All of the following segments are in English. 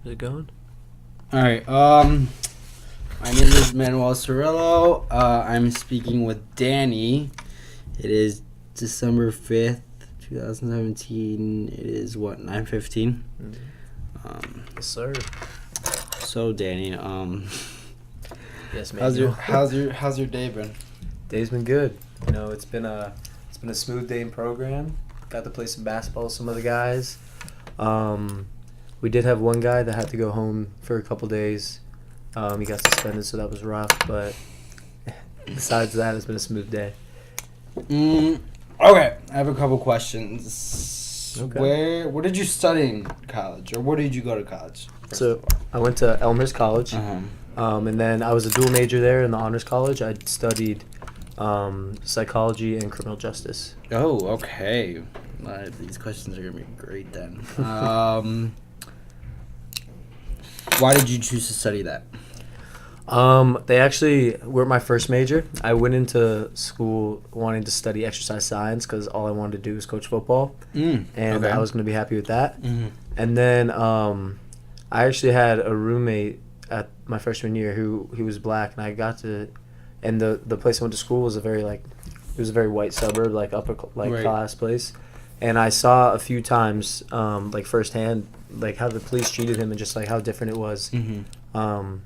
Is it going? All right. My name is Manuel Cirillo. I'm speaking with Danny. It is December 5th, 2017. It is what, 9:15. Yes, sir. So Danny, Yes, man. how's your day been? Day's been good. You know, it's been a smooth day in program. Got to play some basketball with some of the guys. We did have one guy that had to go home for a couple days. He got suspended, so that was rough. But besides that, it's been a smooth day. Okay, I have a couple questions. Okay. Where did you study in college, or where did you go to college? So I went to Elmhurst College, and then I was a dual major there in the honors college. I studied psychology and criminal justice. Oh, okay. These questions are gonna be great then. Why did you choose to study that? They actually were my first major. I went into school wanting to study exercise science because all I wanted to do was coach football, and okay. I was going to be happy with that. Mm-hmm. And then I actually had a roommate at my freshman year who was black, and I got to, and the place I went to school was a very white suburb, like upper Right. class place, and I saw a few times like firsthand like how the police treated him and just like how different it was. Mm-hmm.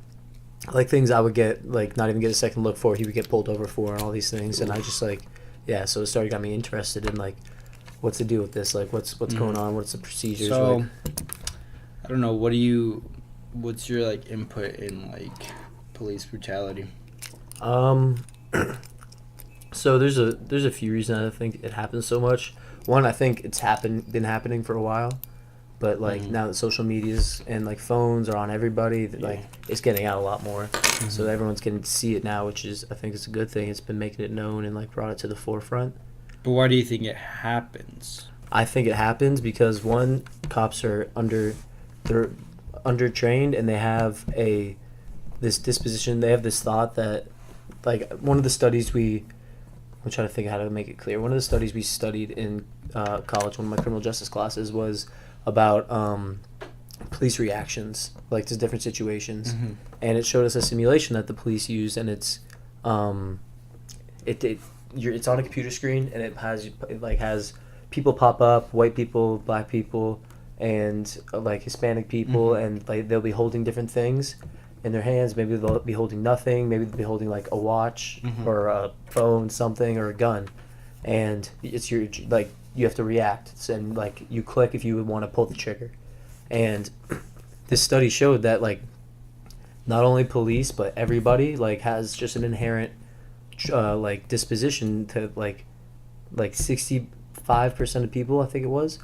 Like things I would get like not even get a second look for, he would get pulled over for, and all these things. And I just like, yeah, so it got me interested in like what's the deal with this, like what's going on, what's the procedures. So like. I don't know, what's your like input in like police brutality? So there's a few reasons I think it happens so much. One, I think it's been happening for a while, but like now that social medias and like phones are on everybody, like it's getting out a lot more. So everyone's getting to see it now, which is, I think it's a good thing. It's been making it known and like brought it to the forefront. But why do you think it happens? I think it happens because one, cops are undertrained, and they have this disposition. They have this thought that, like, one of the studies I'm trying to think how to make it clear. One of the studies we studied in college, one of my criminal justice classes, was about police reactions, like to different situations, and it showed us a simulation that the police use, and it's it's on a computer screen, and it has people pop up, white people, black people, and like Hispanic people, and like they'll be holding different things in their hands. Maybe they'll be holding nothing. Maybe they'll be holding like a watch or a phone, something, or a gun, and it's you have to react, and like you click if you would want to pull the trigger. And this study showed that like not only police but everybody like has just an inherent like disposition to like 65% of people, I think it was,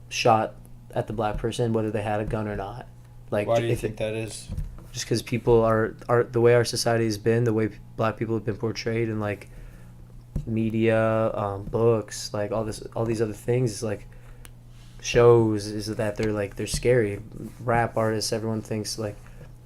shot at the black person whether they had a gun or not. Like, why do you think that is? Just because people are the way our society has been, the way black people have been portrayed in like media, books, like all these other things, is like shows, is that they're scary. Rap artists, everyone thinks like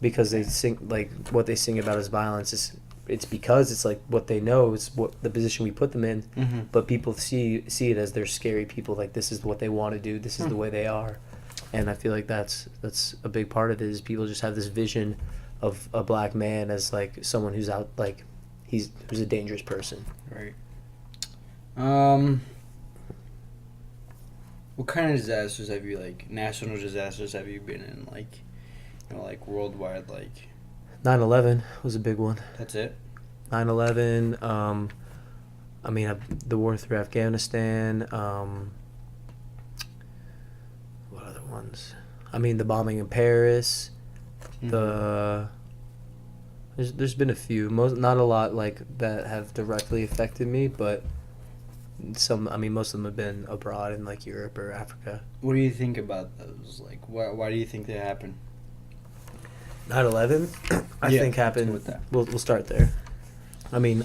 because they sing like what they sing about is violence. It's because it's like what they know, it's what the position we put them in. But people see it as they're scary people. Like this is what they want to do. This is the way they are. And I feel like that's a big part of it, is people just have this vision of a black man as like someone who's out, like who's a dangerous person. Right. What kind of disasters have you, like national disasters, have you been in, like, you know, like worldwide, like? 9/11 was a big one. That's it? 9/11. I mean, the war through Afghanistan. What other ones? I mean, the bombing in Paris. There's been a few. Not a lot like that have directly affected me, but some. I mean, most of them have been abroad in like Europe or Africa. What do you think about those? Like, why do you think they happen? 9/11, I think happened. With that. We'll start there. I mean,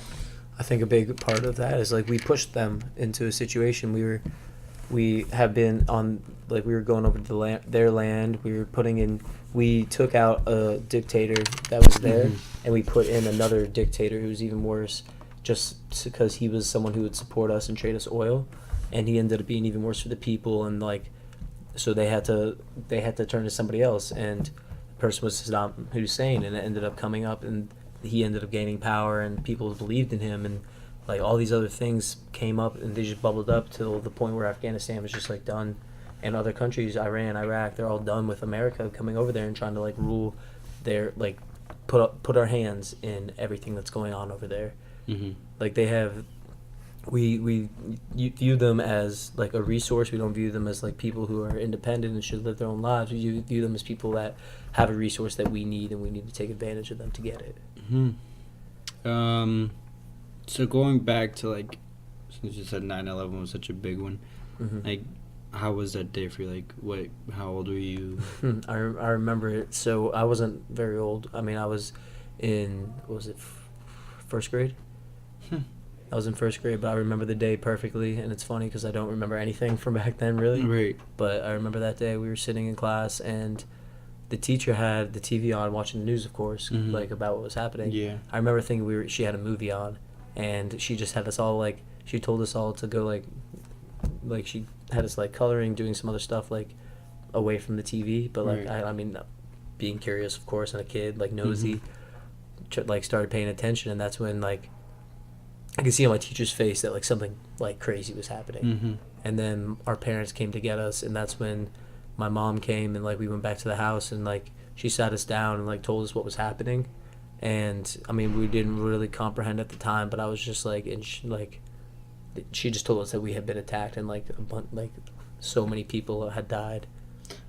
I think a big part of that is like we pushed them into a situation. We have been on, like, we were going over to their land. We took out a dictator that was there, and we put in another dictator who was even worse, just because he was someone who would support us and trade us oil, and he ended up being even worse for the people. And like so they had to turn to somebody else, and the person was Saddam Hussein, and it ended up coming up, and he ended up gaining power, and people believed in him, and like all these other things came up, and they just bubbled up till the point where Afghanistan was just like done, and other countries, Iran, Iraq, they're all done with America coming over there and trying to like rule their like put our hands in everything that's going on over there. Mm-hmm. Like they have, we view them as like a resource. We don't view them as like people who are independent and should live their own lives. We view them as people that have a resource that we need, and we need to take advantage of them to get it. Mm-hmm. So going back to like, since you said 9/11 was such a big one, Mm-hmm. like, how was that day for you? Like, how old were you? I remember it. So I wasn't very old. I mean, I was in, what was it, first grade? I was in first grade, but I remember the day perfectly, and it's funny because I don't remember anything from back then, really. Right. But I remember that day we were sitting in class, and the teacher had the TV on, watching the news, of course, Mhm. like about what was happening. Yeah. I remember thinking she had a movie on, and she just had us all like, she told us all to go like she had us like coloring, doing some other stuff like away from the TV. But like Right. I mean, being curious, of course, and a kid like nosy, like started paying attention, and that's when like I could see on my teacher's face that like something like crazy was happening. Mm-hmm. And then our parents came to get us, and that's when my mom came, and like we went back to the house, and like she sat us down and like told us what was happening. And I mean, we didn't really comprehend at the time, but I was just like, and she just told us that we had been attacked, and like like so many people had died.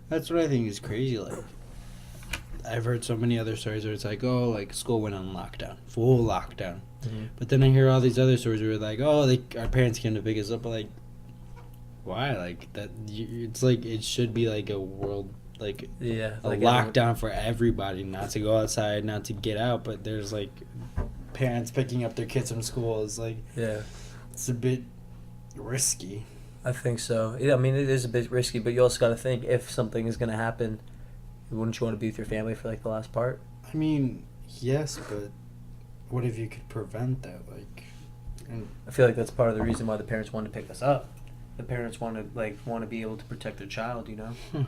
That's what I think is crazy. Like, I've heard so many other stories where it's like, oh, like school went on lockdown, full lockdown. Mm-hmm. But then I hear all these other stories where like, oh, our parents came to pick us up. But like, why? Like that? It's like it should be like a world, like Yeah, a like lockdown for everybody, not to go outside, not to get out. But there's like parents picking up their kids from school is like, Yeah, it's a bit risky. I think so. Yeah, I mean it is a bit risky, but you also got to think if something is gonna happen, wouldn't you want to be with your family for like the last part? I mean, yes, but what if you could prevent that? Like, and I feel like that's part of the reason why the parents wanted to pick us up. The parents want to be able to protect their child, you know,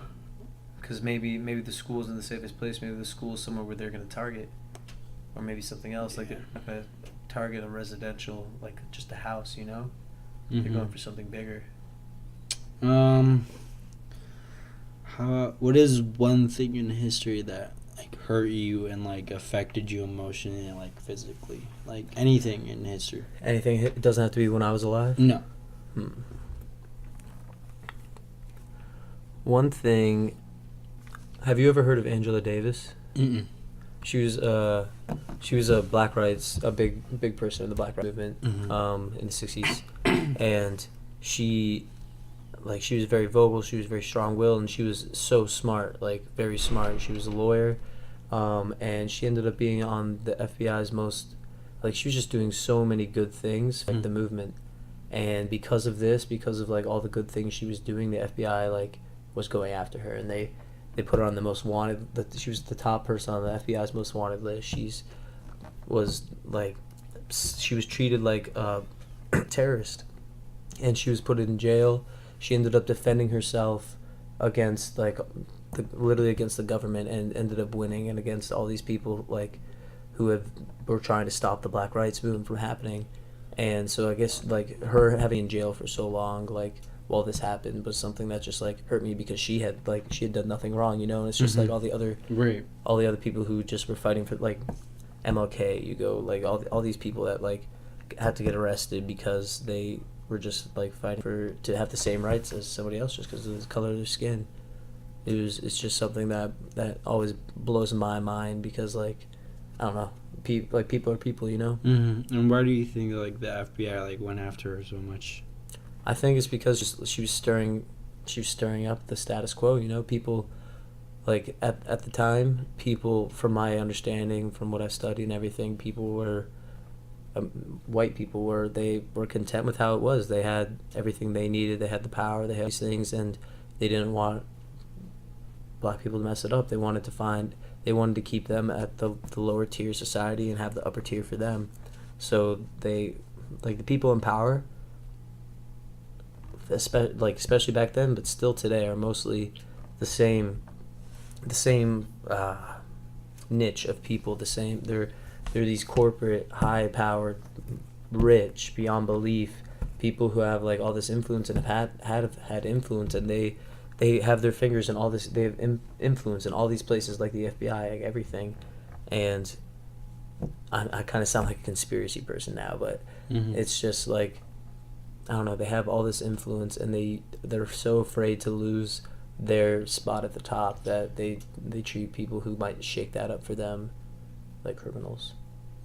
because maybe the school's in the safest place. Maybe the school's somewhere where they're going to target, or maybe something else. Like they're not going to target a residential, like just a house, you know. They're going for something bigger. What is one thing in history that like hurt you and like affected you emotionally and like physically, like anything in history? Anything. It doesn't have to be when I was alive. No. One thing. Have you ever heard of Angela Davis? Mm-mm. She was a black rights, a big person in the black rights movement, in the 60s, and she was very vocal, she was very strong-willed, and she was so smart, like very smart. She was a lawyer, and she ended up being on the FBI's most, like she was just doing so many good things, like the movement, and because of like all the good things she was doing, the FBI like was going after her, and they put her on the most wanted. She was the top person on the FBI's most wanted list. She was treated like a terrorist, and she was put in jail. She ended up defending herself against literally against the government, and ended up winning, and against all these people like who were trying to stop the black rights movement from happening. And so I guess like her having in jail for so long, like while this happened, was something that just like hurt me, because she had done nothing wrong, you know. And it's just like all the other people who just were fighting for like MLK, you go like all these people that like had to get arrested because they were just like fighting to have the same rights as somebody else just because of the color of their skin. It's just something that always blows my mind, because like I don't know, people are people, you know. Mm-hmm. And why do you think like the FBI like went after her so much? I think it's because she was stirring up the status quo, you know. People like at the time, people, from my understanding, from what I've studied and everything, people were white people were content with how it was. They had everything they needed. They had the power. They had these things, and they didn't want black people to mess it up. They wanted to keep them at the lower tier society and have the upper tier for them. So they, like the people in power, especially back then, but still today, are mostly the same, the same niche of people. The same. They're these corporate, high-powered, rich beyond belief people who have like all this influence and have had influence, and they have their fingers in all this. They have influence in all these places, like the FBI, like everything, and I kind of sound like a conspiracy person now, but it's just like, I don't know. They have all this influence, and they're so afraid to lose their spot at the top that they treat people who might shake that up for them like criminals.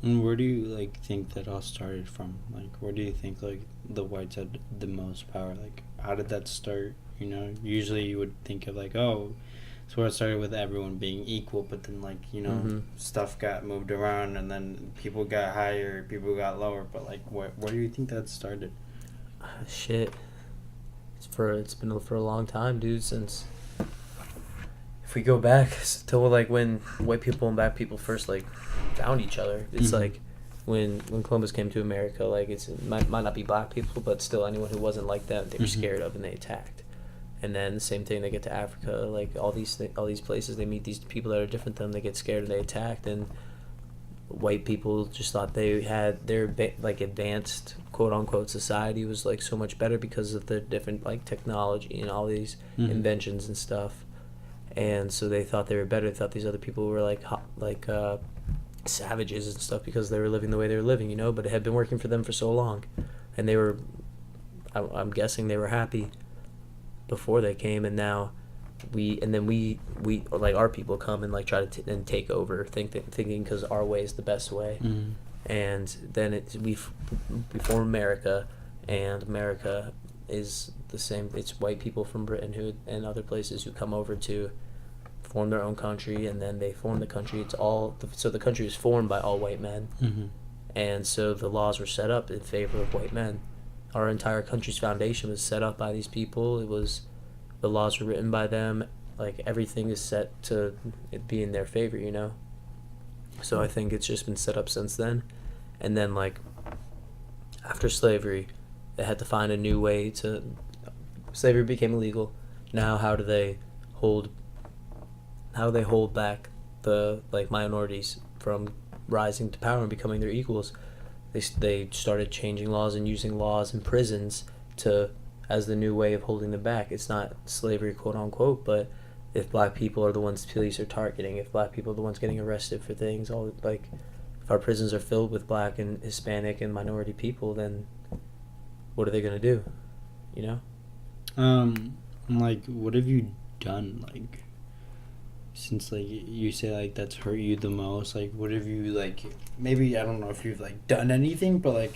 And where do you like think that all started from? Like, where do you think like the whites had the most power? Like, how did that start? You know, usually you would think of like, oh, so it started with everyone being equal, but then like, you know, stuff got moved around, and then people got higher, people got lower. But like, where do you think that started? Shit, it's been for a long time, dude. Since, if we go back to like when white people and black people first like found each other, it's like when Columbus came to America, like it might not be black people, but still anyone who wasn't like them, they were scared of and they attacked. And then the same thing, they get to Africa, like all these places, they meet these people that are different than them, they get scared and they attacked. And white people just thought they had their like advanced quote unquote society was like so much better because of the different like technology and all these inventions and stuff. And so they thought they were better. They thought these other people were like savages and stuff because they were living the way they were living, you know. But it had been working for them for so long, and they were, I'm guessing they were happy before they came. And now we like our people come and like try to and take over, thinking because our way is the best way. And then we form America, and America is the same. It's white people from Britain and other places who come over to form their own country, and then they form the country. So the country is formed by all white men, and so the laws were set up in favor of white men. Our entire country's foundation was set up by these people. The laws were written by them. Like everything is set to it be in their favor, you know. So I think it's just been set up since then. And then like after slavery, they had to find a new way to. Slavery became illegal. Now how do they hold back the like minorities from rising to power and becoming their equals? They started changing laws and using laws and prisons as the new way of holding them back. It's not slavery quote unquote, but if black people are the ones police are targeting, if black people are the ones getting arrested for things, all like if our prisons are filled with black and Hispanic and minority people, then what are they gonna do? You know? Like, what have you done, like, since, like, you say, like, that's hurt you the most? Like, what have you, like, maybe, I don't know if you've, like, done anything, but, like,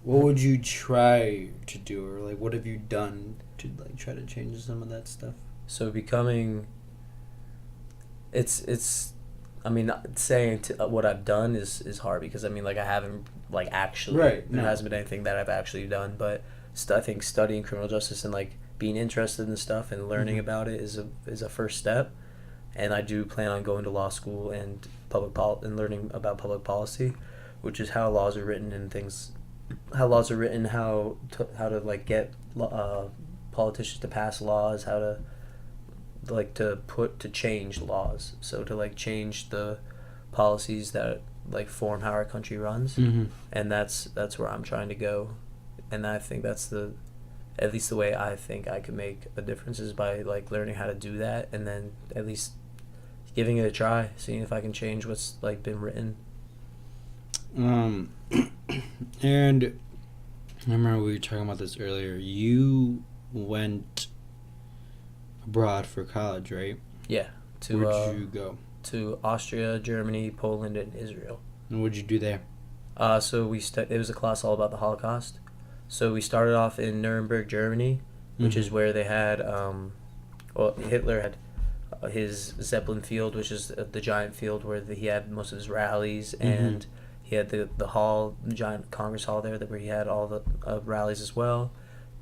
what would you try to do? Or, like, what have you done to, like, try to change some of that stuff? So becoming... It's I mean, saying what I've done is hard because, I mean, like, I haven't, like, actually... Right. There hasn't been anything that I've actually done, but I think studying criminal justice and, like, being interested in stuff and learning about it is a first step. And I do plan on going to law school and and learning about public policy, which is how laws are written and things, how to like get politicians to pass laws, how to like to change laws, so to like change the policies that like form how our country runs. And that's where I'm trying to go, and I think that's at least the way I think I can make a difference is by like learning how to do that, and then at least giving it a try, seeing if I can change what's like been written. And I remember we were talking about this earlier. You went abroad for college, right? Yeah. Where'd you go? To Austria, Germany, Poland, and Israel. And what'd you do there? So it was a class all about the Holocaust. So we started off in Nuremberg, Germany, which is where they had, Hitler had his Zeppelin field, which is the giant field where he had most of his rallies, and he had the hall, the giant Congress hall there, where he had all the rallies as well.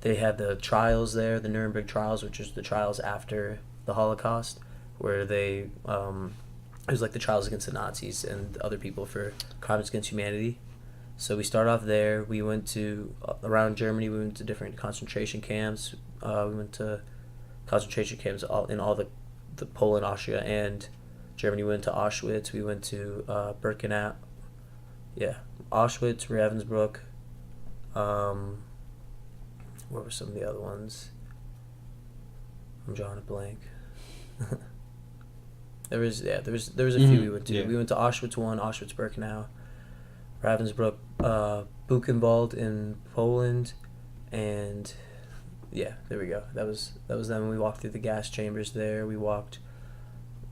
They had the trials there, the Nuremberg trials, which is the trials after the Holocaust, where they it was like the trials against the Nazis and other people for crimes against humanity. So we started off there. We went to around Germany. We went to different concentration camps. We went to concentration camps in all the Poland, Austria, and Germany. We went to Auschwitz. We went to Birkenau. Yeah, Auschwitz, Ravensbrück. What were some of the other ones? I'm drawing a blank. There was a few we went to. Yeah. We went to Auschwitz 1, Auschwitz Birkenau, Ravensbrück, Buchenwald in Poland, and yeah, there we go. That was them. We walked through the gas chambers there. We walked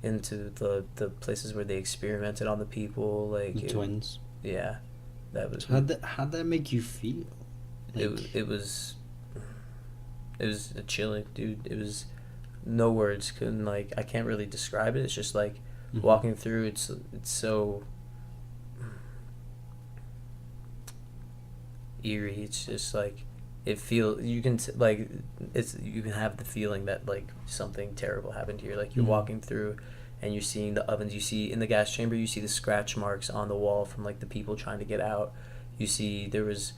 into the places where they experimented on the people, like The twins. Yeah, that was. How'd that make you feel? It was chilling, dude. It was no words couldn't like I can't really describe it. It's just like walking through. It's so eerie. It's just like it feels you can like it's you can have the feeling that like something terrible happened here. Like you're walking through and you're seeing the ovens. You see in the gas chamber. You see the scratch marks on the wall from like the people trying to get out. You see there was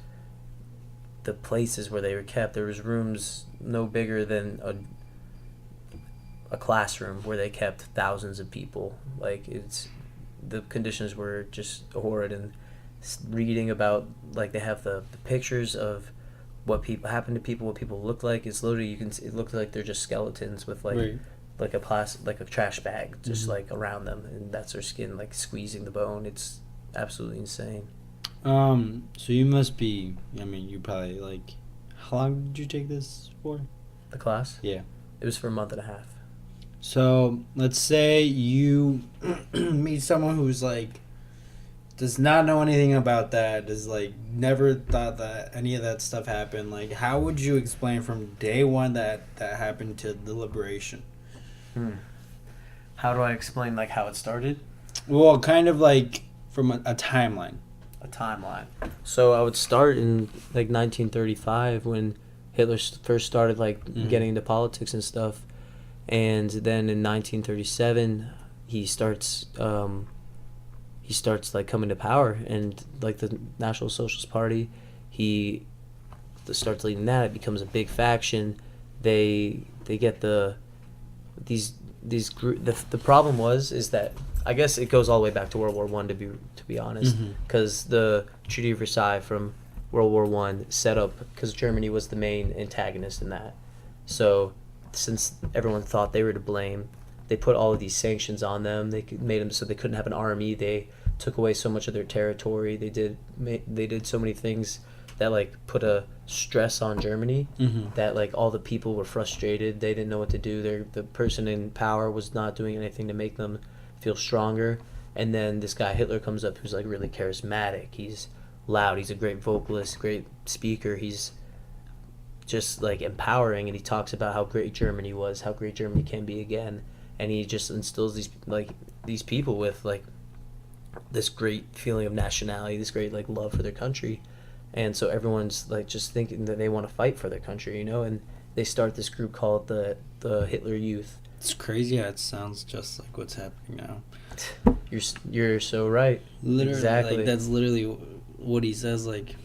the places where they were kept. There was rooms no bigger than a classroom where they kept thousands of people. Like the conditions were just horrid. And reading about like they have the pictures of what people happened to people, what people look like. It's literally it looks like they're just skeletons with like Right. like a trash bag just like around them, and that's their skin like squeezing the bone. It's absolutely insane. So you must be. I mean, you probably like. How long did you take this for? The class? Yeah. It was for a month and a half. So let's say you meet someone who's like does not know anything about that, is like never thought that any of that stuff happened. Like, how would you explain from day one that happened to the liberation? How do I explain like how it started? Well, kind of like from a timeline. A timeline. So I would start in like 1935 when Hitler first started like getting into politics and stuff, and then in 1937 he starts like coming to power, and like the National Socialist Party, he starts leading that. It becomes a big faction. They get the problem is that I guess it goes all the way back to World War One to be honest, because the Treaty of Versailles from World War One set up because Germany was the main antagonist in that. So since everyone thought they were to blame, they put all of these sanctions on them. They made them so they couldn't have an army. They took away so much of their territory. They did so many things that like put a stress on Germany that like all the people were frustrated. They didn't know what to do. The person in power was not doing anything to make them feel stronger. And then this guy Hitler comes up who's like really charismatic. He's loud. He's a great vocalist, great speaker. He's just like empowering, and he talks about how great Germany was, how great Germany can be again. And he just instills these people with like this great feeling of nationality, this great like love for their country. And so everyone's like just thinking that they want to fight for their country, you know, and they start this group called the Hitler Youth. It's crazy how it sounds just like what's happening now. You're so right. Literally, exactly. like that's literally what he says. Like,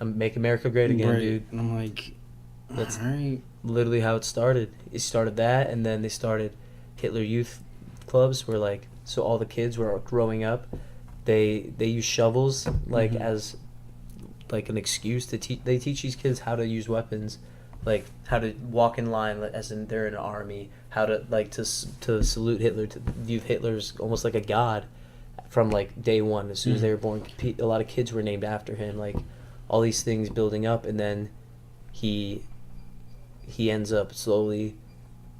Make America great again, right. dude. And I'm like, That's right. literally how it started. It started that, and then they started Hitler Youth clubs, where like so all the kids were growing up. They use shovels like as like an excuse to teach. They teach these kids how to use weapons, like how to walk in line as in they're in an army, how to like to salute Hitler, to view Hitler's almost like a god from like day one. As soon as they were born, a lot of kids were named after him. Like all these things building up, and then he ends up slowly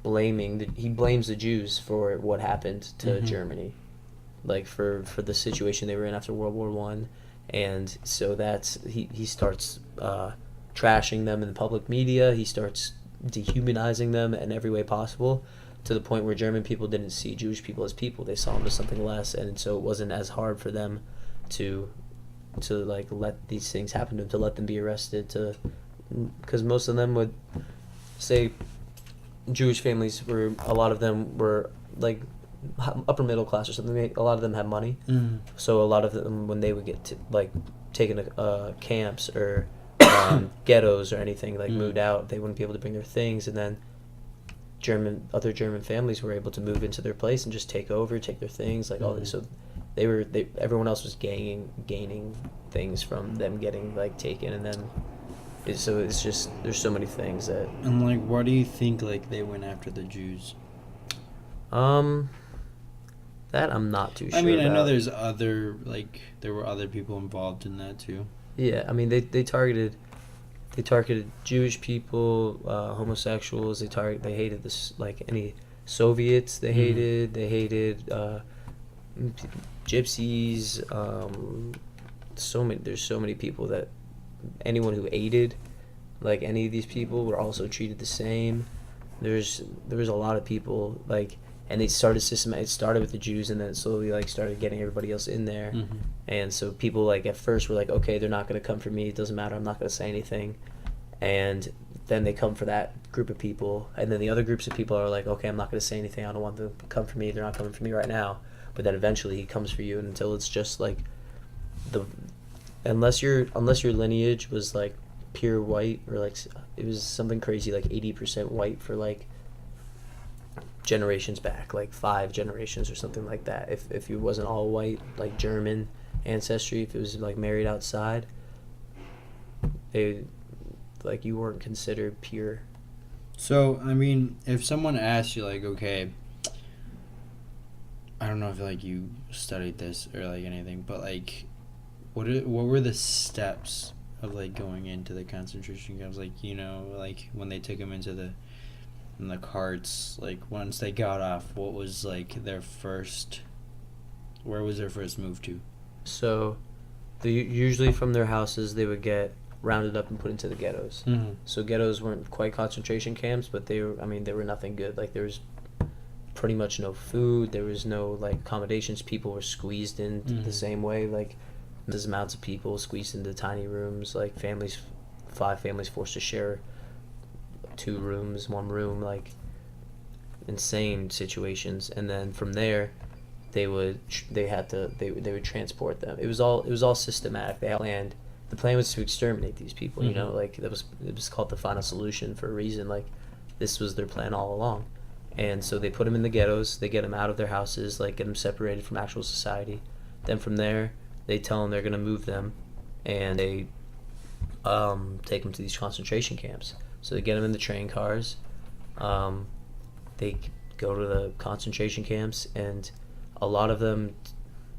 he blames the Jews for what happened to Germany, like for the situation they were in after World War One. And so that's he starts trashing them in the public media. He starts dehumanizing them in every way possible, to the point where German people didn't see Jewish people as people. They saw them as something less, and so it wasn't as hard for them to like let these things happen to them, to let them be arrested, because most of them would say Jewish families a lot of them were like upper middle class or something. A lot of them have money, Mm. so a lot of them, when they would get to, like, taken to camps or ghettos or anything, like, Mm. moved out, they wouldn't be able to bring their things, and then other German families were able to move into their place and just take over, take their things, like all this. So everyone else was gaining things from them getting, like, taken, and then so it's just, there's so many things that And like, why do you think like they went after the Jews? that I'm not too sure I mean, I know about. there's other like there were other people involved in that too. Yeah, I mean, they targeted Jewish people, homosexuals. They hated this, like, any Soviets. They hated gypsies. There's so many people that anyone who aided, like, any of these people were also treated the same. There was a lot of people, like, and they started it started with the Jews, and then it slowly, like, started getting everybody else in there. Mm-hmm. And so people, like, at first were like, okay, they're not going to come for me, it doesn't matter, I'm not going to say anything. And then they come for that group of people, and then the other groups of people are like, okay, I'm not going to say anything, I don't want them to come for me, they're not coming for me right now. But then eventually he comes for you, until it's just like unless your lineage was, like, pure white, or, like, it was something crazy, like 80% white for, like, generations back, like 5 generations or something like that. If you wasn't all white, like German ancestry, if it was, like, married outside, they, like, you weren't considered pure. So I mean, if someone asks you like, okay, I don't know if like you studied this or like anything, but like, what were the steps of like going into the concentration camps? Like, you know, like when they took them into in the carts, like once they got off, what was like where was their first move to? So usually from their houses they would get rounded up and put into the ghettos. Mm-hmm. So ghettos weren't quite concentration camps, but they were nothing good. Like, there was pretty much no food, there was no, like, accommodations, people were squeezed in the same way, like, there's amounts of people squeezed into tiny rooms, like 5 families forced to share 2 rooms, 1 room, like, insane situations. And then from there they would transport them. It was all systematic. They had planned. The plan was to exterminate these people. You know, like, it was called the final solution for a reason. Like, this was their plan all along. And so they put them in the ghettos. They get them out of their houses, like, get them separated from actual society. Then from there, they tell them they're gonna move them, and they take them to these concentration camps. So they get them in the train cars. They go to the concentration camps, and a lot of them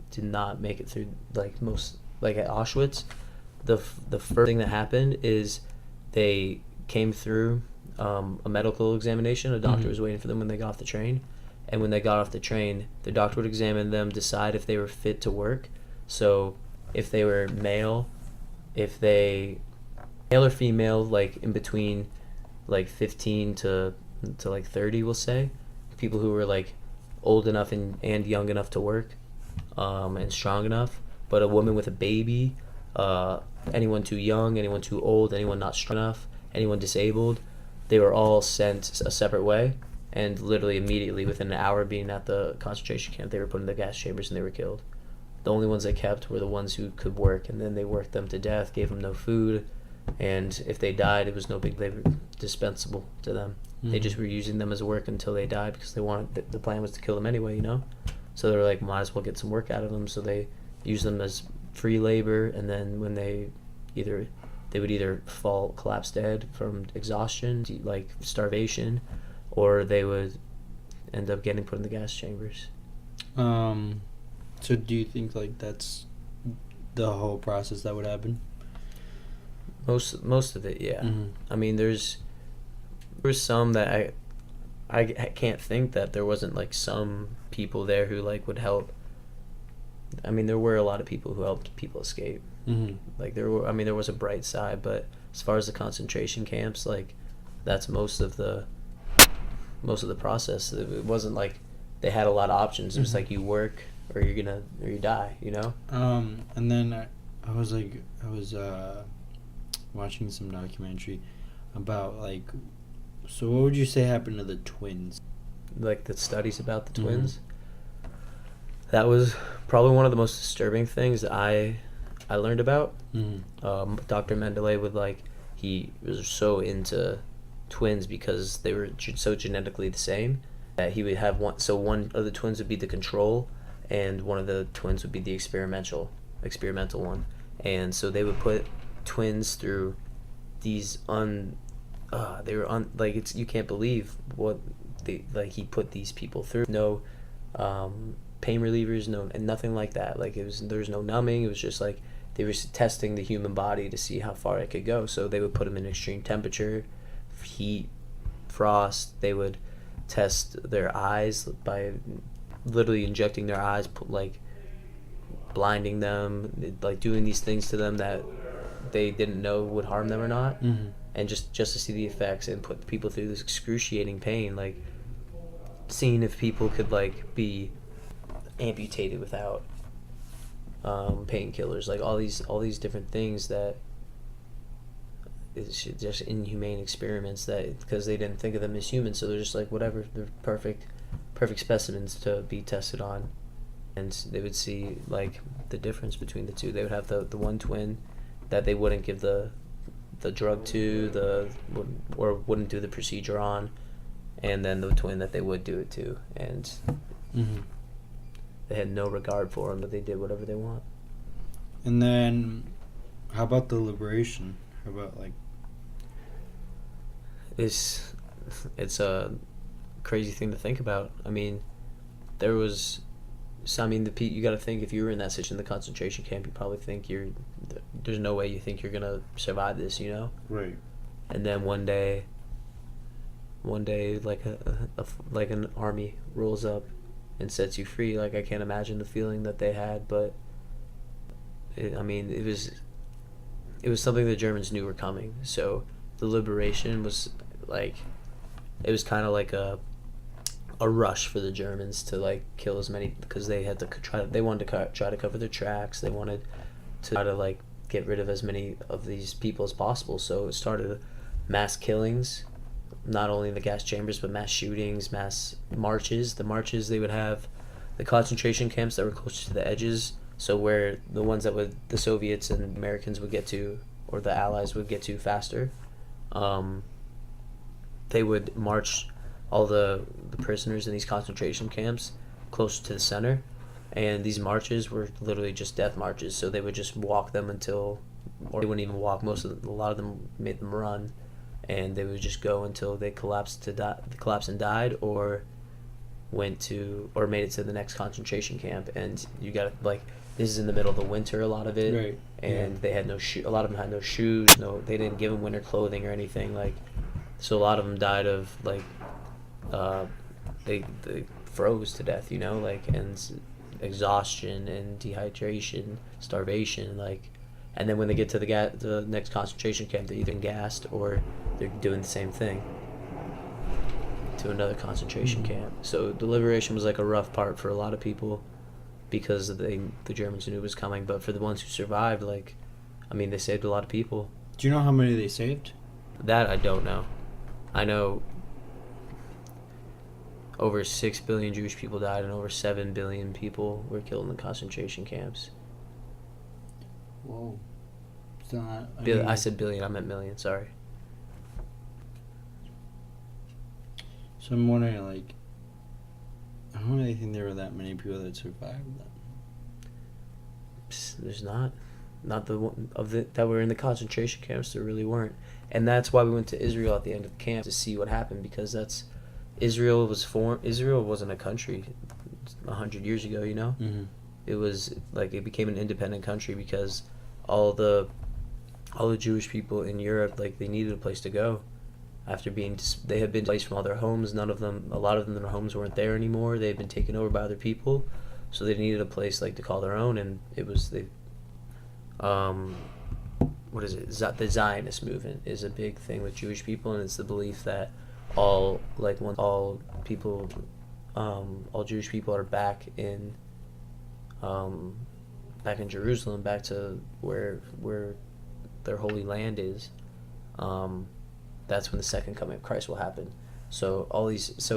did not make it through. Like, most, like at Auschwitz, the first thing that happened is they came through a medical examination. A doctor was waiting for them when they got off the train, and when they got off the train, the doctor would examine them, decide if they were fit to work. So if they were male or female, like in between, like 15 to like 30, we'll say, people who were, like, old enough and young enough to work, and strong enough. But a woman with a baby, anyone too young, anyone too old, anyone not strong enough, anyone disabled, they were all sent a separate way. And literally immediately, within an hour of being at the concentration camp, they were put in the gas chambers and they were killed. The only ones they kept were the ones who could work, and then they worked them to death, gave them no food, and if they died, it was no big. They were dispensable to them. They just were using them as work until they died, because they wanted, the plan was to kill them anyway, you know. So they were like, might as well get some work out of them. So they used them as free labor, and then when they would either collapse dead from exhaustion, like starvation, or they would end up getting put in the gas chambers. So do you think like that's the whole process that would happen? Most of it, yeah. I mean, there's some that I can't think that there wasn't, like, some people there who, like, would help. I mean, there were a lot of people who helped people escape. Like, there was a bright side, but as far as the concentration camps, like, that's most of the process. It wasn't like they had a lot of options. It was like, you work or you die, you know. And then I was watching some documentary about, like, so what would you say happened to the twins? Like, the studies about the twins. That was probably one of the most disturbing things that I learned about. Dr. Mendeley would like he was so into twins because they were so genetically the same that he would have one. So one of the twins would be the control, and one of the twins would be the experimental one. And so they would put twins through these they were like it's you can't believe what they like he put these people through. No pain relievers, no, and nothing like that. Like there was no numbing. It was just like they were testing the human body to see how far it could go. So they would put them in extreme temperature, heat, frost. They would test their eyes by literally injecting their eyes, like blinding them, like doing these things to them that they didn't know would harm them or not, and just to see the effects and put people through this excruciating pain, like seeing if people could like be amputated without painkillers, like all these different things that is just inhumane experiments that because they didn't think of them as humans, so they're just like whatever, they're perfect specimens to be tested on, and they would see like the difference between the two. They would have the one twin that they wouldn't give the drug to or wouldn't do the procedure on, and then the twin that they would do it to, and they had no regard for them, but they did whatever they want. And then, how about the liberation? How about like? It's a crazy thing to think about. I mean, there was. So, I mean, you got to think if you were in that situation in the concentration camp, you probably think there's no way you think you're gonna survive this, you know? Right. And then one day, like like an army rolls up and sets you free. Like I can't imagine the feeling that they had, but it was something the Germans knew were coming. So the liberation was like, it was kind of like a rush for the Germans to like kill as many, because they had to they wanted to try to cover their tracks. They wanted to try to like get rid of as many of these people as possible. So it started mass killings, not only in the gas chambers, but mass shootings, mass marches. The marches, they would have the concentration camps that were closer to the edges, so where the ones that the Soviets and Americans would get to, or the Allies would get to faster. They would march all the prisoners in these concentration camps closer to the center, and these marches were literally just death marches. So they would just walk them until, or they wouldn't even walk. A lot of them made them run, and they would just go until they collapsed and died, or made it to the next concentration camp. And you got like, this is in the middle of the winter, a lot of it, right? And they had no a lot of them had no shoes. No, they didn't give them winter clothing or anything. Like, so a lot of them died of like, they froze to death, you know, like, and exhaustion and dehydration, starvation, like, and then when they get to the next concentration camp, they're either gassed or they're doing the same thing to another concentration camp. So the liberation was like a rough part for a lot of people because the Germans knew it was coming. But for the ones who survived, like, I mean, they saved a lot of people. Do you know how many they saved? That I don't know. I know over 6 billion Jewish people died, and over 7 billion people were killed in the concentration camps. Whoa. It's not, I said billion, I meant million, sorry. So I'm wondering, like, I don't really think there were that many people that survived that. There's not the one that were in the concentration camps. There really weren't, and that's why we went to Israel at the end of the camp to see what happened, because Israel wasn't a country 100 years ago, you know? Mm-hmm. It was like it became an independent country because all the Jewish people in Europe, like, they needed a place to go after they had been displaced from all their homes. A lot of them, their homes weren't there anymore. They had been taken over by other people, so they needed a place like to call their own. And it was what is it? The Zionist movement is a big thing with Jewish people, and it's the belief that all Jewish people are back in Jerusalem, back to where their holy land is. That's when the second coming of Christ will happen. So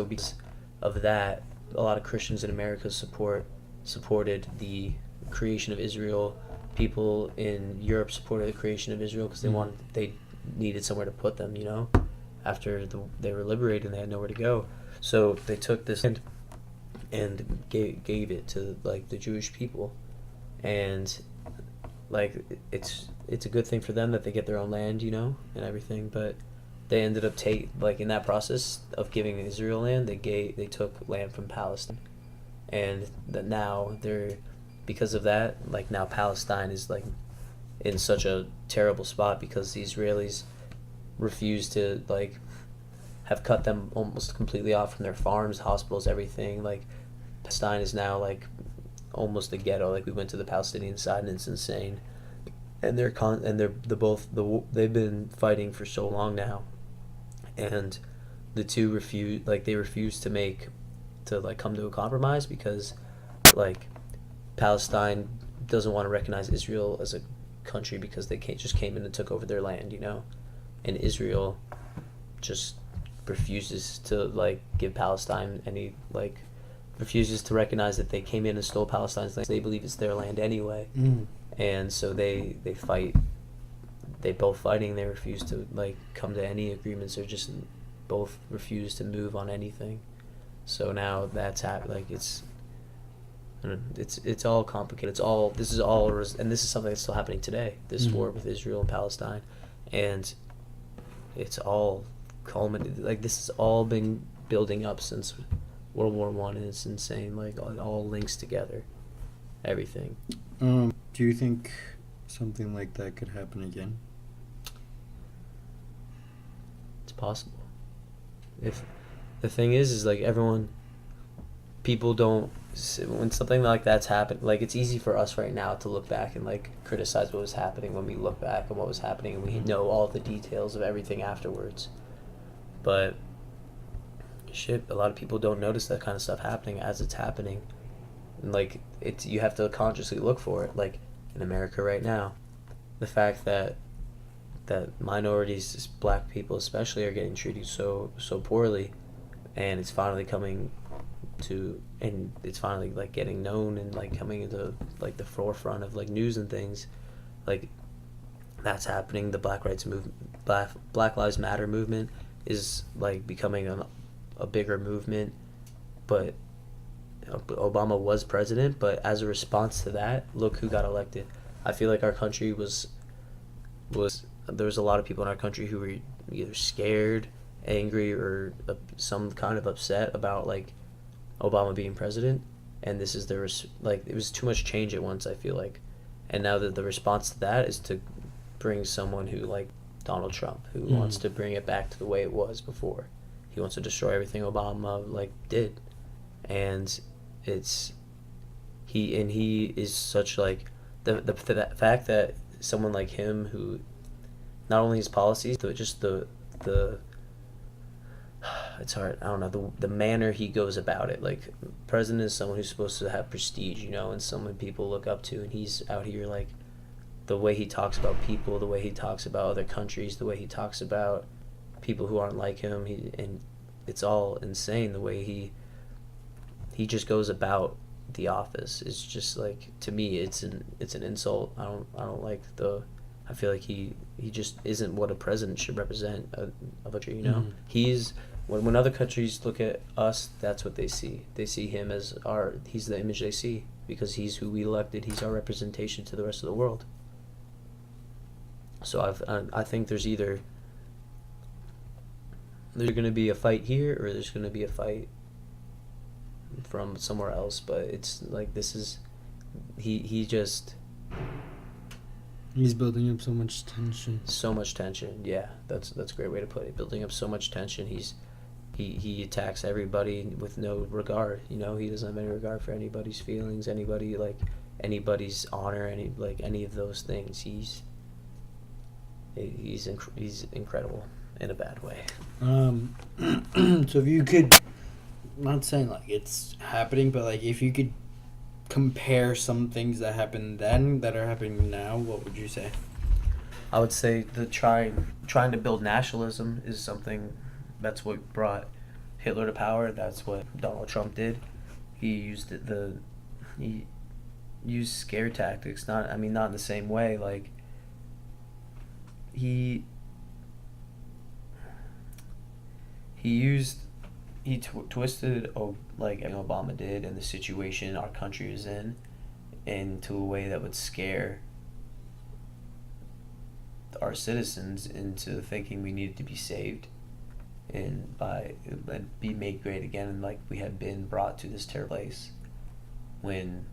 because of that, a lot of Christians in America support supported the creation of Israel. People in Europe supported the creation of Israel because they needed somewhere to put them. After they were liberated and they had nowhere to go, so they took this land and gave it to like the Jewish people, and like it's a good thing for them that they get their own land, and everything. But they ended up in that process of giving Israel land, they took land from Palestine, and that now because of that, like now Palestine is like in such a terrible spot because the Israelis refuse to like have cut them almost completely off from their farms, hospitals, everything. Like Palestine is now like almost a ghetto. Like we went to the Palestinian side and it's insane. And they've been fighting for so long now, and the two refuse to come to a compromise because like Palestine doesn't want to recognize Israel as a country because they just came in and took over their land, and Israel just refuses to like give Palestine any like refuses to recognize that they came in and stole Palestine's land. They believe it's their land anyway. And so they fight. They both fighting. They refuse to like come to any agreements. Or just both refuse to move on anything. So now that's it's all complicated. And this is something that's still happening today. This war with Israel and Palestine, and it's all culminated. Like this has all been building up since World War One, and it's insane. Like it all links together, everything. Do you think something like that could happen again? It's possible. If the thing is like people don't, when something like that's happened, like it's easy for us right now to look back and like criticize what was happening when we look back at what was happening and we know all the details of everything afterwards. But a lot of people don't notice that kind of stuff happening as it's happening. And like you have to consciously look for it. Like in America right now, the fact that minorities, black people especially, are getting treated so poorly, and it's finally like getting known and like coming into like the forefront of like news and things, like that's happening. The Black Lives Matter movement is like becoming a bigger movement, but Obama was president, but as a response to that, look who got elected. I feel like our country there was a lot of people in our country who were either scared, angry, or some kind of upset about like Obama being president, and it was too much change at once, I feel like. And now that the response to that is to bring someone who like Donald Trump, who wants to bring it back to the way it was before. He wants to destroy everything Obama like did. And he is such like the fact that someone like him, who not only his policies but just the it's hard, I don't know, the manner he goes about it. Like president is someone who's supposed to have prestige, and someone people look up to, and he's out here like the way he talks about people, the way he talks about other countries, the way he talks about people who aren't like him, and it's all insane the way he just goes about the office. It's just like, to me, it's an insult. I don't like I feel like he just isn't what a president should represent of a country. He's when other countries look at us, that's what they see. They see him as he's the image they see because he's who we elected. He's our representation to the rest of the world. So I think there's going to be a fight here, or there's going to be a fight from somewhere else. But it's like he's building up so much tension. So much tension, yeah. That's a great way to put it. Building up so much tension. He attacks everybody with no regard. He doesn't have any regard for anybody's feelings, anybody's honor, any of those things. He's incredible in a bad way. So if you could, I'm not saying like it's happening, but like if you could compare some things that happened then that are happening now, what would you say? I would say trying to build nationalism is something that's what brought Hitler to power. That's what Donald Trump did. He used the he used scare tactics. Not in the same way. Like he he used he twisted like Obama did in the situation our country is in into a way that would scare our citizens into thinking we needed to be saved and be made great again, and like we had been brought to this terrible place when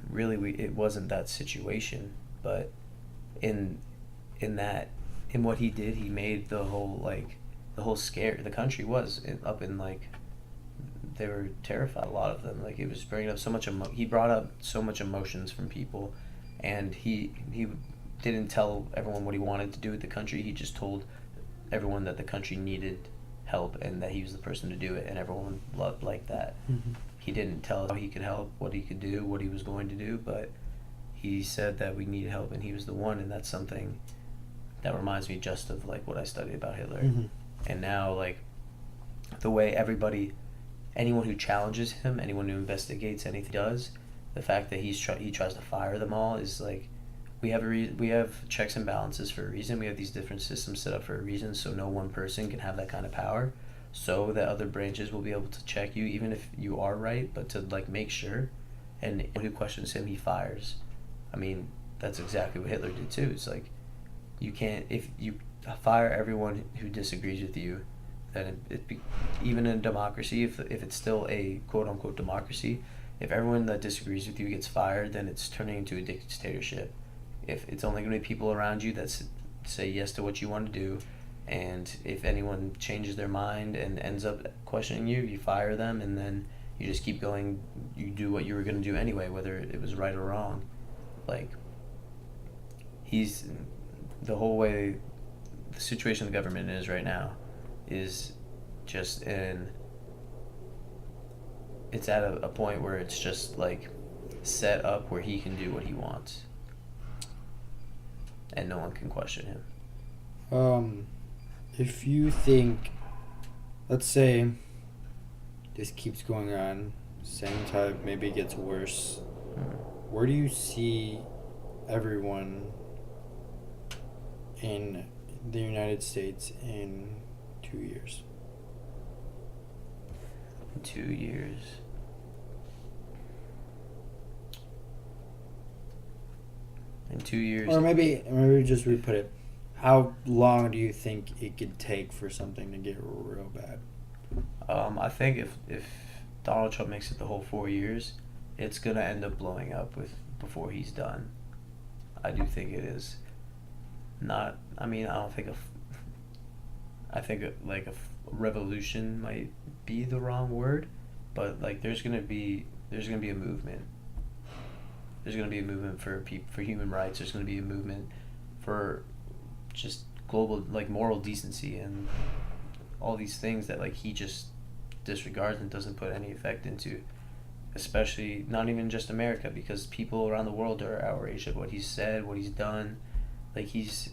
really it wasn't that situation. But in in that in what he did, he made the whole scare the country was up in like they were terrified, a lot of them. Like it was bringing up so much he brought up so much emotions from people, and he didn't tell everyone what he wanted to do with the country. He just told everyone that the country needed help and that he was the person to do it, and everyone loved like that. Mm-hmm. He didn't tell how he could help, what he could do, what he was going to do, but he said that we needed help and he was the one. And that's something that reminds me just of like what I studied about Hitler. Mm-hmm. And now like the way anyone who challenges him, anyone who investigates anything he does, the fact that he tries to fire them all is like we have checks and balances for a reason. We have these different systems set up for a reason, so no one person can have that kind of power, so that other branches will be able to check you even if you are right, but to like make sure. And anyone who questions him, he fires. I mean, that's exactly what Hitler did too. It's like you can't, if you fire everyone who disagrees with you, then even in a democracy, if it's still a quote unquote democracy, if everyone that disagrees with you gets fired, then it's turning into a dictatorship. If it's only going to be people around you that say yes to what you want to do, and if anyone changes their mind and ends up questioning you, you fire them, and then you just keep going. You do what you were going to do anyway, whether it was right or wrong. Like he's the whole way the situation the government is right now is just it's at a point where it's just like set up where he can do what he wants and no one can question him. If you think, let's say this keeps going on, same type, maybe it gets worse, where do you see everyone in the United States in 2 years? 2 years. In 2 years. Or maybe just re-put it. How long do you think it could take for something to get real bad? I think if Donald Trump makes it the whole 4 years, it's gonna end up blowing up before he's done. I do think it is. Not. I mean, I don't think I think like a revolution might be the wrong word, but like there's gonna be a movement. There's gonna be a movement for human rights. There's gonna be a movement for just global like moral decency and all these things that like he just disregards and doesn't put any effect into. Especially not even just America, because people around the world are outraged at what he's said, what he's done. Like he's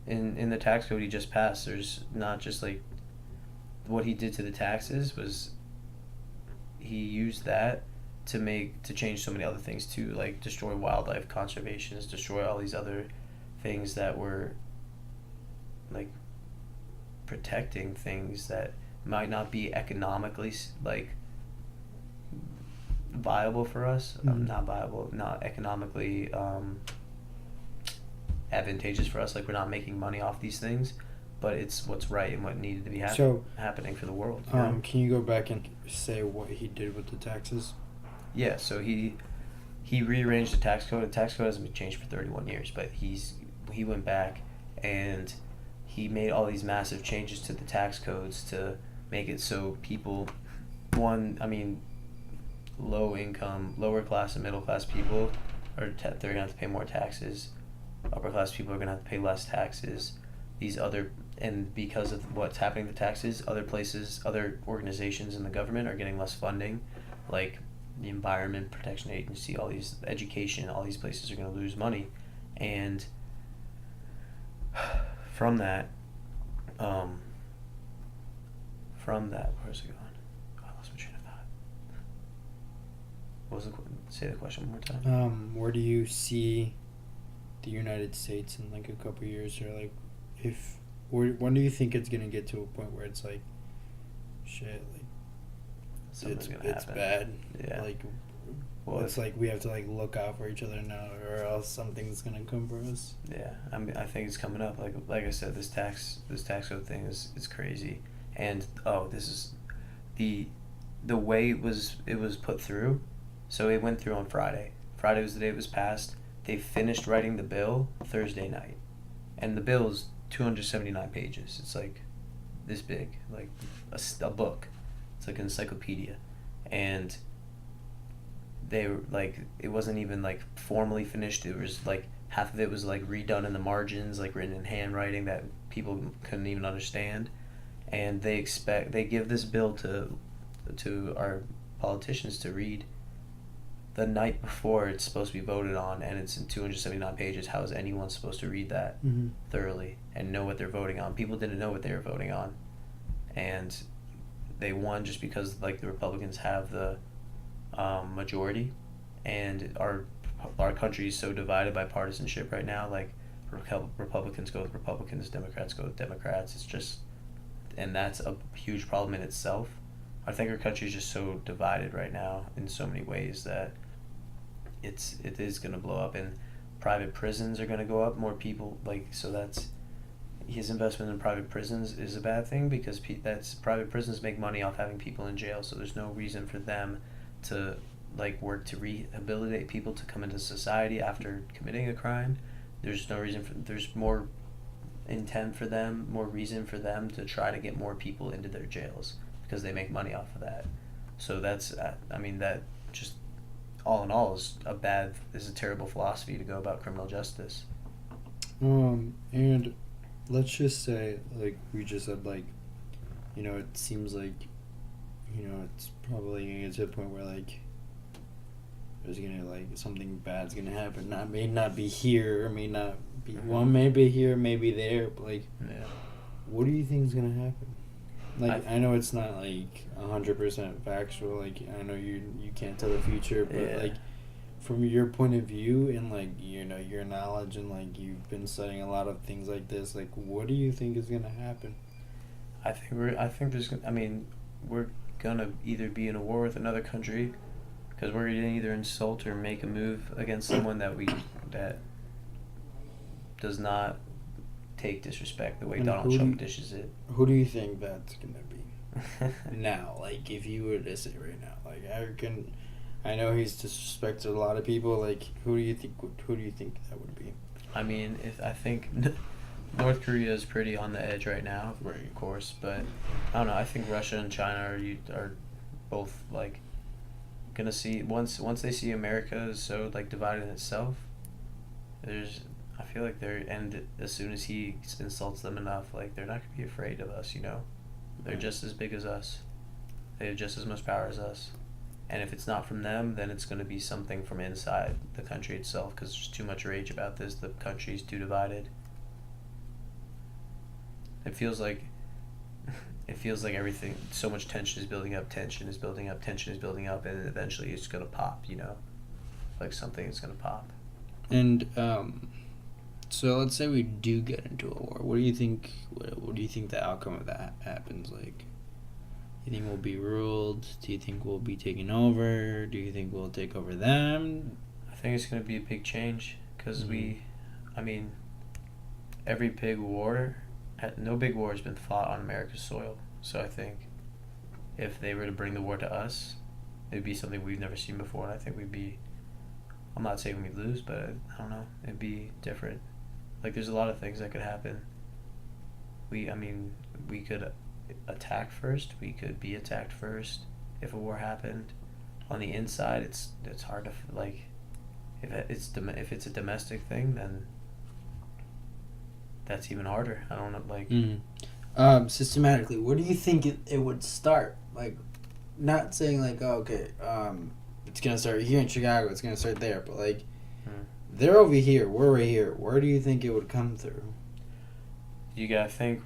in the tax code he just passed, there's not just like what he did to the taxes was he used that to change so many other things too, like destroy wildlife conservations, destroy all these other things that were like protecting things that might not be economically like viable for us. Not viable, not economically advantageous for us. Like we're not making money off these things, but it's what's right and what needed to be happening for the world. Can you go back and say what he did with the taxes? Yeah, so he rearranged the tax code. The tax code hasn't been changed for 31 years, but he went back and he made all these massive changes to the tax codes to make it so people, low income, lower class and middle class people they're gonna have to pay more taxes. Upper class people are gonna have to pay less taxes. And because of what's happening to taxes, other places, other organizations in the government are getting less funding, like the Environment Protection Agency, all these education, all these places are gonna lose money, and from that, where's it going? I lost my train of thought. Say the question one more time. Where do you see the United States in like a couple years, or like, when do you think it's gonna get to a point where it's like, shit, like Something's gonna it's happen. bad, Yeah. like, Well, it's like we have to like look out for each other now, or else something's gonna come for us. Yeah, I think it's coming up. Like I said, this tax code thing is crazy, and this is the way it was put through. So it went through on Friday. Friday was the day it was passed. They finished writing the bill Thursday night, and the bill is 279 pages. It's like this big, like a book. It's like an encyclopedia, and they were like, it wasn't even like formally finished. It was like half of it was like redone in the margins, like written in handwriting that people couldn't even understand. And they give this bill to our politicians to read the night before it's supposed to be voted on, and it's in 279 pages. How is anyone supposed to read that thoroughly and know what they're voting on? People didn't know what they were voting on, and they won just because like the Republicans have the majority, and our country is so divided by partisanship right now. Like Republicans go with Republicans, Democrats go with Democrats. It's just, and that's a huge problem in itself. I think our country is just so divided right now in so many ways that it is going to blow up, and private prisons are going to go up. More people, like, so that's his investment in private prisons is a bad thing, because that's private prisons make money off having people in jail, so there's no reason for them to like work to rehabilitate people to come into society after committing a crime. There's no reason there's more intent for them, more reason for them to try to get more people into their jails because they make money off of that. So that's that just all in all is a terrible philosophy to go about criminal justice. And let's just say, like we just said, like, it seems like, it's probably gonna get to a point where like there's gonna like something bad's gonna happen. May not be here, or may not be one, maybe here, maybe there, but like, Yeah. what do you think is gonna happen? Like, I know it's not like 100% factual. Like, I know you can't tell the future, but like, from your point of view and like your knowledge, and like you've been studying a lot of things like this, like what do you think is gonna happen? We're gonna either be in a war with another country, because we're gonna either insult or make a move against someone that does not take disrespect the way And Donald Trump dishes it. Who do you think that's gonna be? Now, like, if you were to say right now, like, I know he's disrespected a lot of people. Like, who do you think that would be? I think North Korea is pretty on the edge right now, Right. of course, but I don't know. I think Russia and China are both like gonna see once they see America is so like divided in itself. I feel like as soon as he insults them enough, like they're not gonna be afraid of us. They're just as big as us. They have just as much power as us. And if it's not from them, then it's going to be something from inside the country itself, because there's too much rage about this. The country's too divided. It feels like everything, so much tension is building up, tension is building up, tension is building up, and eventually it's going to pop, like something is going to pop. And so let's say we do get into a war. What do you think? What do you think the outcome of that happens? Like, do you think we'll be ruled? Do you think we'll be taken over? Do you think we'll take over them? I think it's going to be a big change, because every big war, no big war has been fought on America's soil. So I think if they were to bring the war to us, it would be something we've never seen before, and I think I'm not saying we'd lose, but I don't know, it'd be different. Like, there's a lot of things that could happen. We could attack first. We could be attacked first if a war happened. On the inside, it's hard to like. If it's a domestic thing, then that's even harder. I don't know, like. Systematically, where do you think it would start? Like, not saying like, oh, okay, it's gonna start here in Chicago. It's gonna start there, but like, they're over here. We're right here. Where do you think it would come through? You gotta think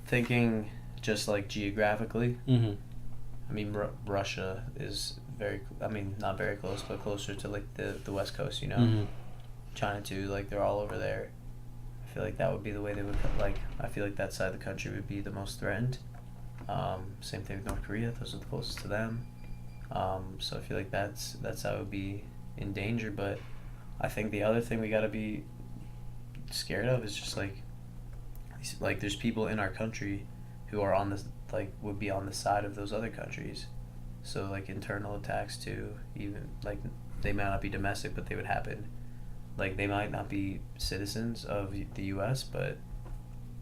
thinking just like geographically. Mm-hmm. Russia is not very close, but closer to like the West Coast, you know. Mm-hmm. China too, like they're all over there. I feel like that would be the way they would like. I feel like that side of the country would be the most threatened. Same thing with North Korea; those are the closest to them. So I feel like that's how it would be in danger. But I think the other thing we gotta be scared of is just like there's people in our country who are on this like would be on the side of those other countries. So like internal attacks too, even like they might not be domestic, but they would happen. Like they might not be citizens of the U.S., but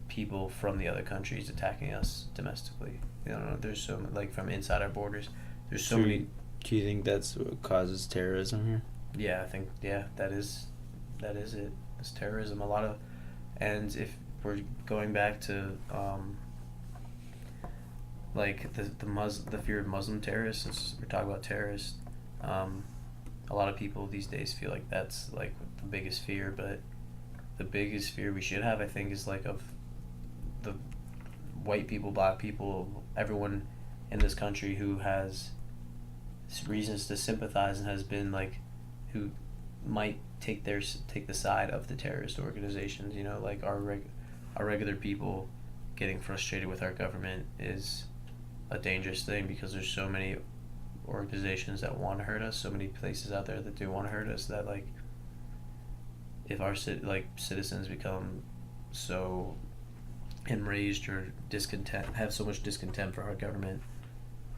people from the other countries attacking us domestically. You know, there's so like from inside our borders. There's so many. Do you think that's what causes terrorism here? Yeah, I think that is it. It's terrorism. A lot of, and if we're going back to like the fear of Muslim terrorists, since we're talking about terrorists, a lot of people these days feel like that's like the biggest fear, but the biggest fear we should have, I think, is like of the white people, black people, everyone in this country who has reasons to sympathize and has been like, who might take the side of the terrorist organizations. You know, like our regular people getting frustrated with our government is a dangerous thing, because there's so many organizations that want to hurt us, so many places out there that do want to hurt us, that like if our citizens become so enraged or have so much discontent for our government,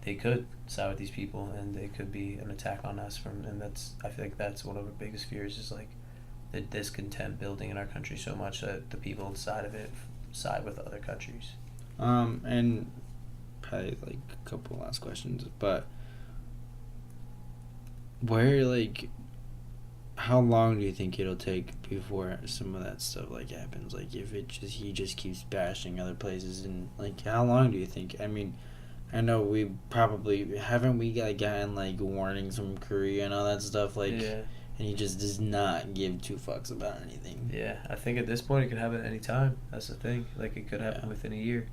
they could side with these people and they could be an attack on us and I feel like that's one of our biggest fears, is like the discontent building in our country so much that the people inside of it side with other countries. And probably like a couple last questions, but how long do you think it'll take before some of that stuff like happens? Like if he just keeps bashing other places, and like how long do you think? I mean, I know we probably haven't gotten like warnings from Korea and all that stuff, like, yeah. And he just does not give two fucks about anything. Yeah, I think at this point it could happen at any time. That's the thing. Like it could happen within a year.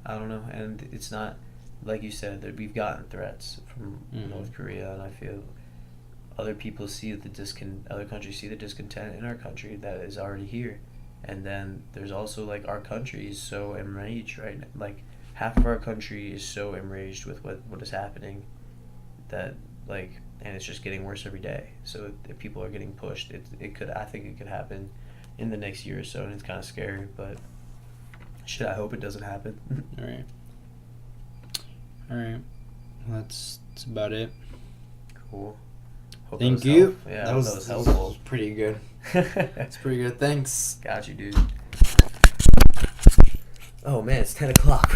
I don't know, and it's not like you said that we've gotten threats from North Korea, and I feel other people see other countries see the discontent in our country that is already here, and then there's also like our country is so enraged right now. Like half of our country is so enraged with what is happening, that like, and it's just getting worse every day. So if people are getting pushed, I think it could happen in the next year or so, and it's kind of scary, but shit, I hope it doesn't happen. All right. Well, that's about it. Cool. Hope Thank you. Yeah, that was helpful. Pretty good. It's pretty good. Thanks. Got you, dude. Oh man, it's 10 o'clock.